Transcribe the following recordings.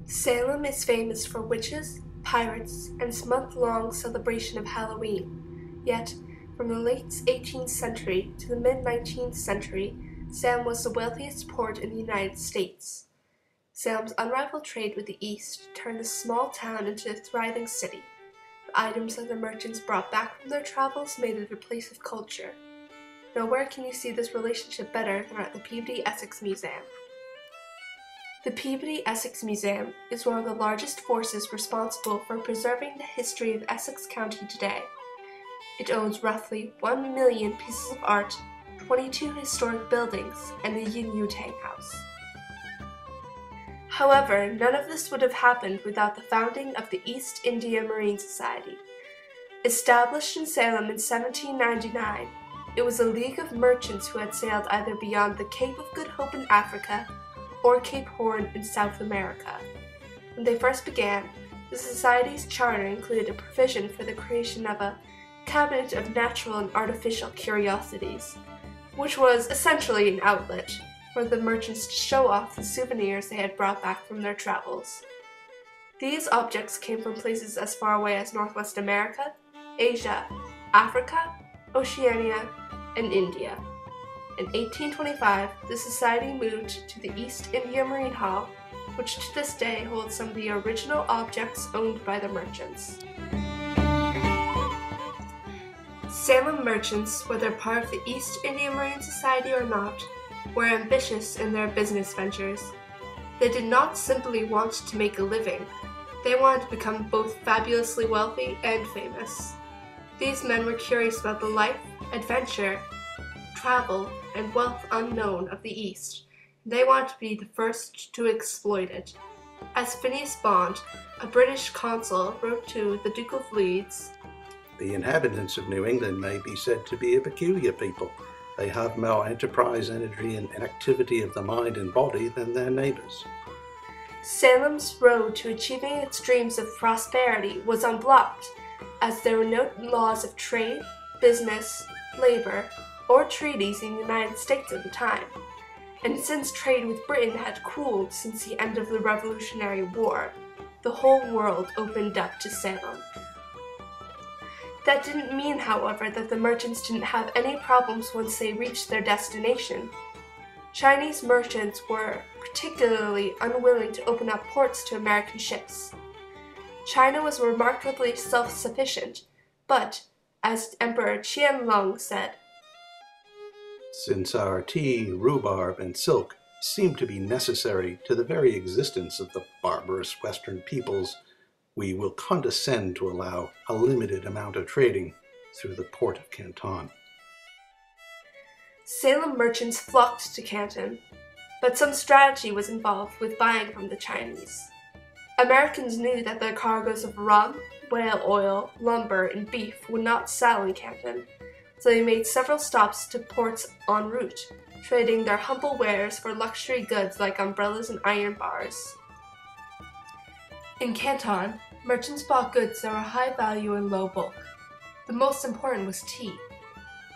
Salem is famous for witches, pirates, and its month-long celebration of Halloween. Yet, from the late 18th century to the mid-19th century, Salem was the wealthiest port in the United States. Salem's unrivaled trade with the East turned this small town into a thriving city. The items that the merchants brought back from their travels made it a place of culture. Nowhere can you see this relationship better than at the Peabody Essex Museum. The Peabody Essex Museum is one of the largest forces responsible for preserving the history of Essex County today. It owns roughly 1 million pieces of art, 22 historic buildings, and the Yin Yu Tang House. However, none of this would have happened without the founding of the East India Marine Society. Established in Salem in 1799, it was a league of merchants who had sailed either beyond the Cape of Good Hope in Africa or Cape Horn in South America. When they first began, the Society's charter included a provision for the creation of a cabinet of natural and artificial curiosities, which was essentially an outlet for the merchants to show off the souvenirs they had brought back from their travels. These objects came from places as far away as Northwest America, Asia, Africa, Oceania, and India. In 1825, the Society moved to the East India Marine Hall, which to this day holds some of the original objects owned by the merchants. Salem merchants, whether part of the East India Marine Society or not, were ambitious in their business ventures. They did not simply want to make a living, they wanted to become both fabulously wealthy and famous. These men were curious about the life, adventure, travel, and wealth unknown of the East. They wanted to be the first to exploit it. As Phineas Bond, a British consul, wrote to the Duke of Leeds, "The inhabitants of New England may be said to be a peculiar people. They have more enterprise, energy, and activity of the mind and body than their neighbors." Salem's road to achieving its dreams of prosperity was unblocked, as there were no laws of trade, business, labor, or treaties in the United States at the time. And since trade with Britain had cooled since the end of the Revolutionary War, the whole world opened up to Salem. That didn't mean, however, that the merchants didn't have any problems once they reached their destination. Chinese merchants were particularly unwilling to open up ports to American ships. China was remarkably self-sufficient, but, as Emperor Qianlong said, "Since our tea, rhubarb, and silk seem to be necessary to the very existence of the barbarous Western peoples, we will condescend to allow a limited amount of trading through the port of Canton." Salem merchants flocked to Canton, but some strategy was involved with buying from the Chinese. Americans knew that their cargoes of rum, whale oil, lumber, and beef would not sell in Canton, so they made several stops to ports en route, trading their humble wares for luxury goods like umbrellas and iron bars. In Canton, merchants bought goods that were high value and low bulk. The most important was tea.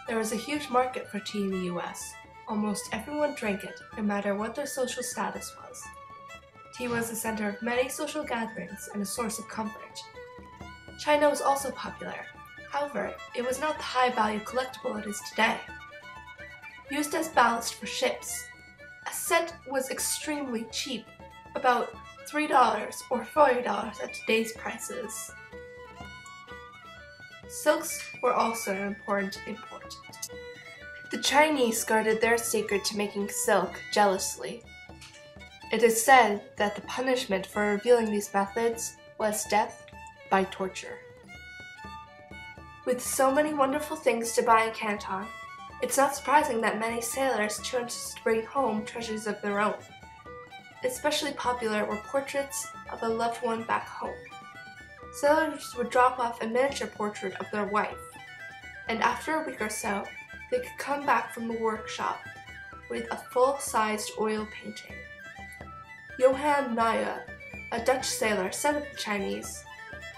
There was a huge market for tea in the US. Almost everyone drank it, no matter what their social status was. Tea was the center of many social gatherings and a source of comfort. China was also popular. However, it was not the high-value collectible it is today. Used as ballast for ships, a set was extremely cheap, about $3 or $40 at today's prices. Silks were also an important import. The Chinese guarded their secret to making silk jealously. It is said that the punishment for revealing these methods was death by torture. With so many wonderful things to buy in Canton, it's not surprising that many sailors chose to bring home treasures of their own. Especially popular were portraits of a loved one back home. Sailors would drop off a miniature portrait of their wife, and after a week or so, they could come back from the workshop with a full-sized oil painting. Johann Nye, a Dutch sailor, said of the Chinese,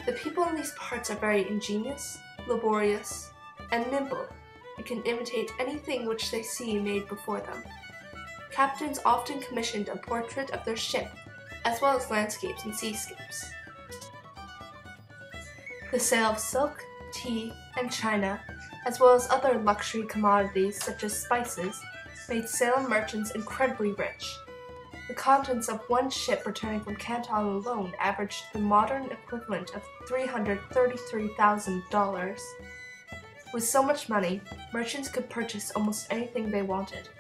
"The people in these parts are very ingenious, laborious, and nimble, and can imitate anything which they see made before them. Captains often commissioned a portrait of their ship, as well as landscapes and seascapes. The sale of silk, tea, and china, as well as other luxury commodities such as spices, made Salem merchants incredibly rich. The contents of one ship returning from Canton alone averaged the modern equivalent of $333,000. With so much money, merchants could purchase almost anything they wanted.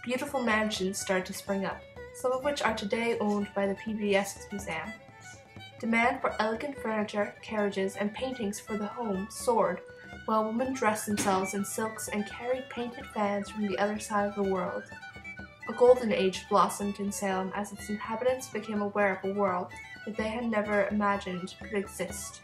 Beautiful mansions started to spring up, some of which are today owned by the Peabody Essex Museum. Demand for elegant furniture, carriages, and paintings for the home soared, while women dressed themselves in silks and carried painted fans from the other side of the world. A golden age blossomed in Salem as its inhabitants became aware of a world that they had never imagined could exist.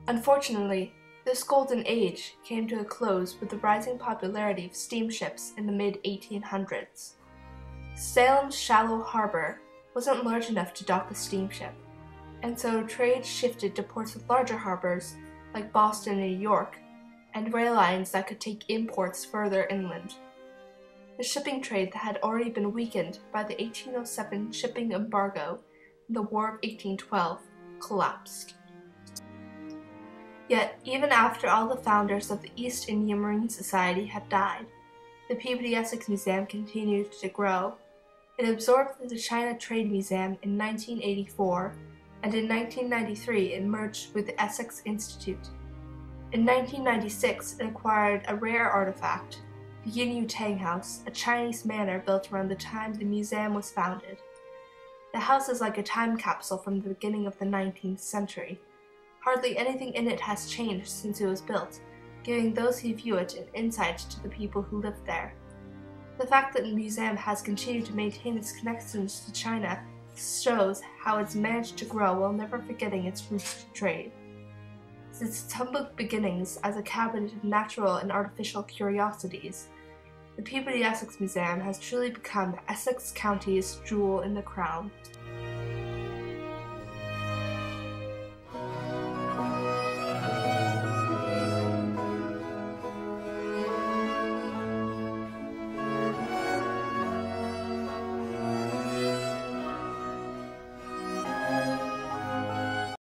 Unfortunately, this golden age came to a close with the rising popularity of steamships in the mid-1800s. Salem's shallow harbor wasn't large enough to dock a steamship, and so trade shifted to ports with larger harbors like Boston and New York, and rail lines that could take imports further inland. The shipping trade that had already been weakened by the 1807 shipping embargo and the War of 1812 collapsed. Yet, even after all the founders of the East India Marine Society had died, the Peabody Essex Museum continued to grow. It absorbed the China Trade Museum in 1984, and in 1993 it merged with the Essex Institute. In 1996, it acquired a rare artifact, the Yin Tang House, a Chinese manor built around the time the museum was founded. The house is like a time capsule from the beginning of the 19th century. Hardly anything in it has changed since it was built, giving those who view it an insight to the people who lived there. The fact that the museum has continued to maintain its connections to China shows how it's managed to grow while never forgetting its roots to trade. Since its humble beginnings as a cabinet of natural and artificial curiosities, the Peabody Essex Museum has truly become Essex County's jewel in the crown.